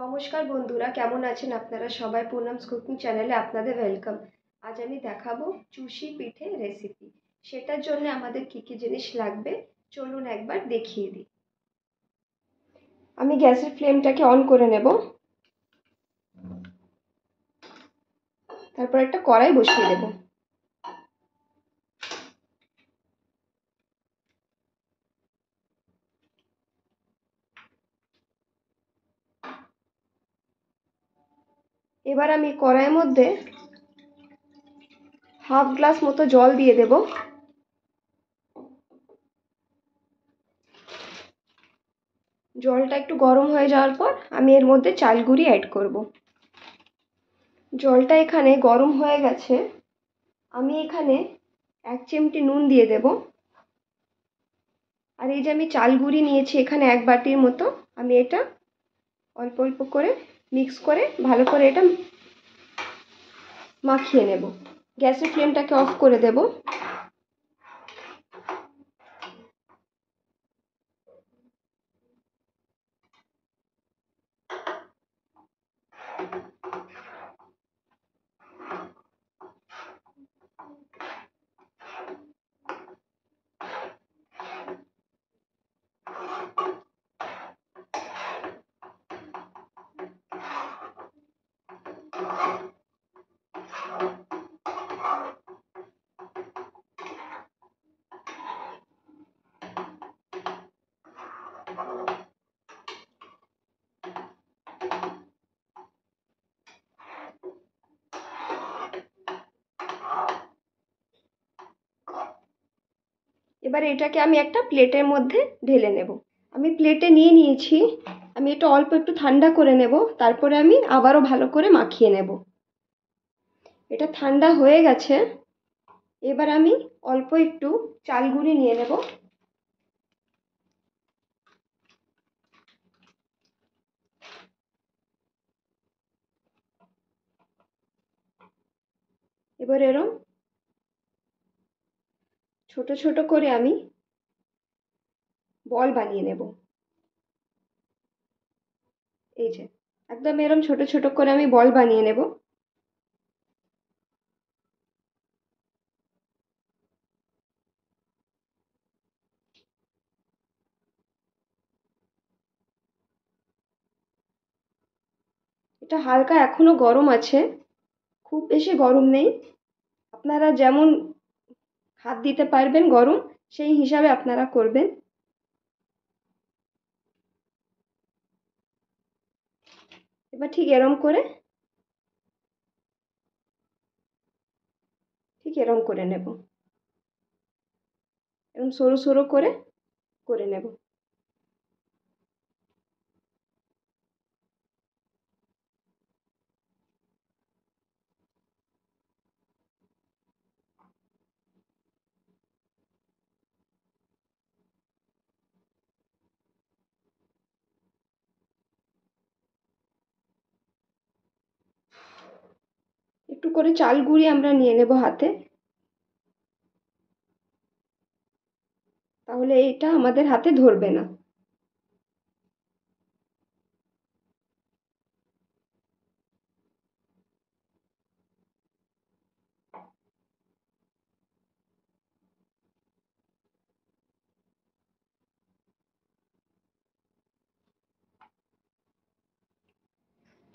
নমস্কার বন্ধুরা, কেমন আছেন আপনারা সবাই? পুনমস কুকিং চ্যানেলে আপনাদের ওয়েলকাম। আজ আমি দেখাবো চুষি পিঠে রেসিপি। সেটার জন্য আমাদের কি কি জিনিস লাগবে চলুন একবার দেখিয়ে দিই। আমি গ্যাসের ফ্লেমটাকে অন করে নেব। তারপর একটা কড়াই বসিয়ে দেব। এবার আমি কড়াইয়ের মধ্যে হাফ গ্লাস মতো জল দিয়ে দেব। জলটা একটু গরম হয়ে যাওয়ার পর আমি এর মধ্যে চাল গুঁড়ি অ্যাড করব। জলটা এখানে গরম হয়ে গেছে। আমি এখানে 1 চিমটি নুন দিয়ে দেব। আর এই যে আমি চাল গুঁড়ি নিয়েছি এখানে 1 বাটির মতো, আমি এটা অল্প অল্প করে মিক্স করে ভালো করে এটা মাখিয়ে নেব। গ্যাসের ফ্লেমটাকে অফ করে দেব। এবার এটাকে আমি একটা প্লেটের মধ্যে ঢেলে নেব। আমি প্লেটে নিয়ে নিয়েছি। আমি এটা অল্প একটু ঠান্ডা করে নেব, তারপরে আমি আবারও ভালো করে মাখিয়ে নেব। এটা ঠান্ডা হয়ে গেছে। এবার আমি অল্প একটু চাল গুঁড়ি নিয়ে নেব। এবার এরম ছোট ছোট করে আমি বল বানিয়ে নেব। এই যে একদম এরম ছোট ছোট করে আমি বল বানিয়ে নেব। এটা হালকা এখনো গরম আছে, খুব বেশি গরম নেই। আপনারা যেমন হাত দিতে পারবেন গরম, সেই হিসাবে আপনারা করবেন। এবার ঠিক এরম করে নেব। এরম সরু সরু করে নেব। একটু করে চাল গুঁড়ি আমরা নিয়ে নেব হাতে, তাহলে এটা আমাদের হাতে ধরবে না।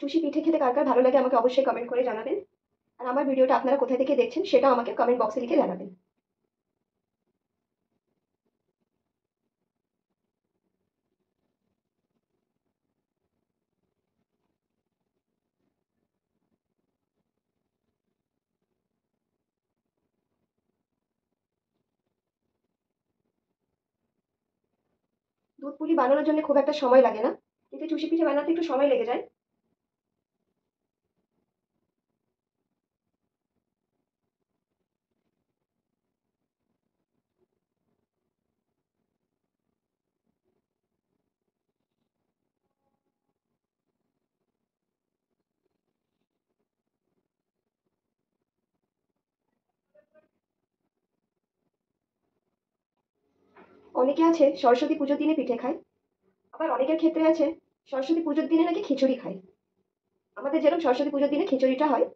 চুষি পিঠে খেতে কার কার ভালো লাগে আমাকে অবশ্যই কমেন্ট করে জানাবেন। আর আমার ভিডিওটা আপনারা কোথায় থেকে দেখছেন সেটাও আমাকে কমেন্ট বক্সে লিখে জানাবেন। দুধ পুলি বানানোর জন্য খুব একটা সময় লাগে না, কিন্তু চুষি পিঠে বানাতে একটু সময় লেগে যায়। অনেকে আছে সরস্বতী পুজোর দিনে পিঠে খায়, আবার অনেকের ক্ষেত্রে আছে সরস্বতী পুজোর দিনে নাকি খিচুড়ি খায়, আমাদের যেরকম সরস্বতী পুজোর দিনে খিচুড়িটা হয়।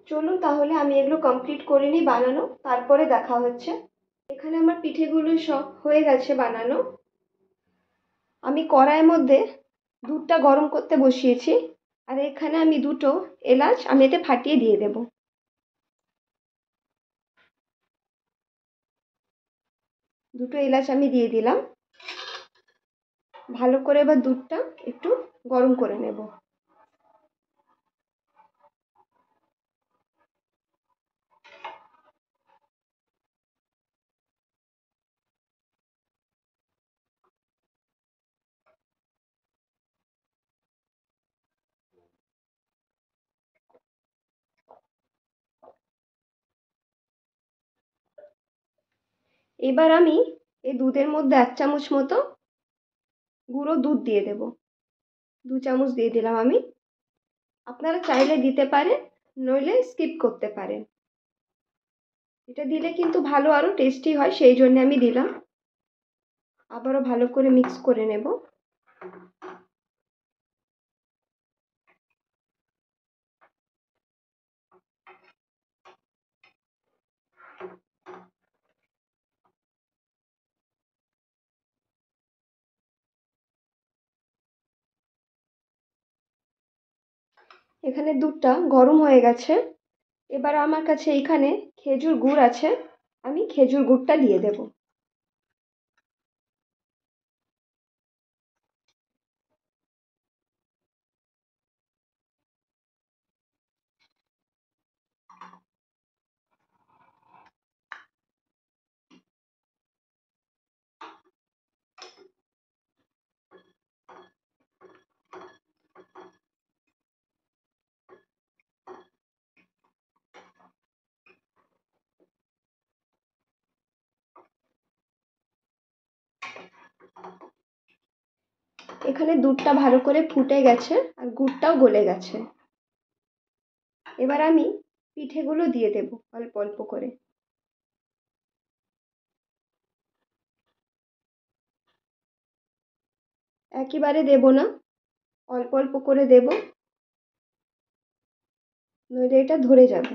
চলুন তাহলে আমি এগুলো কমপ্লিট করে নিই বানানো, তারপরে দেখা হচ্ছে। এখানে আমার পিঠেগুলো সব হয়ে গেছে বানানো। আমি কড়াইয়ের মধ্যে দুধটা গরম করতে বসিয়েছি, আর এখানে আমি দুটো এলাচ আমি এতে ফাটিয়ে দিয়ে দেব। দুটো এলাচ আমি দিয়ে দিলাম। ভালো করে এবার দুধটা একটু গরম করে নেব। এবার আমি এই দুধের মধ্যে 1 চামচ মতো গুঁড়ো দুধ দিয়ে দেব। 2 চামচ দিয়ে দিলাম আমি। আপনারা চাইলে দিতে পারেন, নইলে স্কিপ করতে পারেন। এটা দিলে কিন্তু ভালো, আরো টেস্টি হয়, সেই জন্য আমি দিলাম। আবারও ভালো করে মিক্স করে নেব। এখানে দুধটা গরম হয়ে গেছে। এবার আমার কাছে এখানে খেজুর গুড় আছে, আমি খেজুর গুড়টা দিয়ে দেব। এখানে দুধটা ভালো করে ফুটে গেছে আর গুড়টাও গলে গেছে। এবার আমি পিঠেগুলো দিয়ে দেব অল্প অল্প করে। একেবারে দেব না, অল্প অল্প করে দেব, নইলে এটা ধরে যাবে।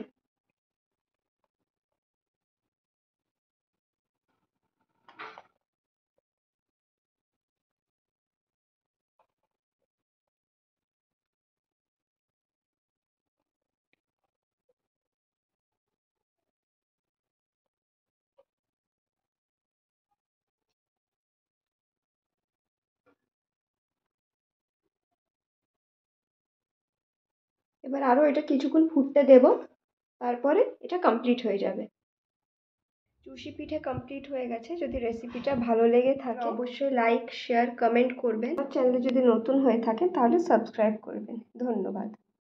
এবার আরও এটা কিছুক্ষণ ফুটতে দেব, তারপরে এটা কমপ্লিট হয়ে যাবে। চুষি পিঠে কমপ্লিট হয়ে গেছে। যদি রেসিপিটা ভালো লেগে থাকে অবশ্যই লাইক, শেয়ার, কমেন্ট করবেন। আমার চ্যানেলে যদি নতুন হয়ে থাকেন তাহলে সাবস্ক্রাইব করবেন। ধন্যবাদ।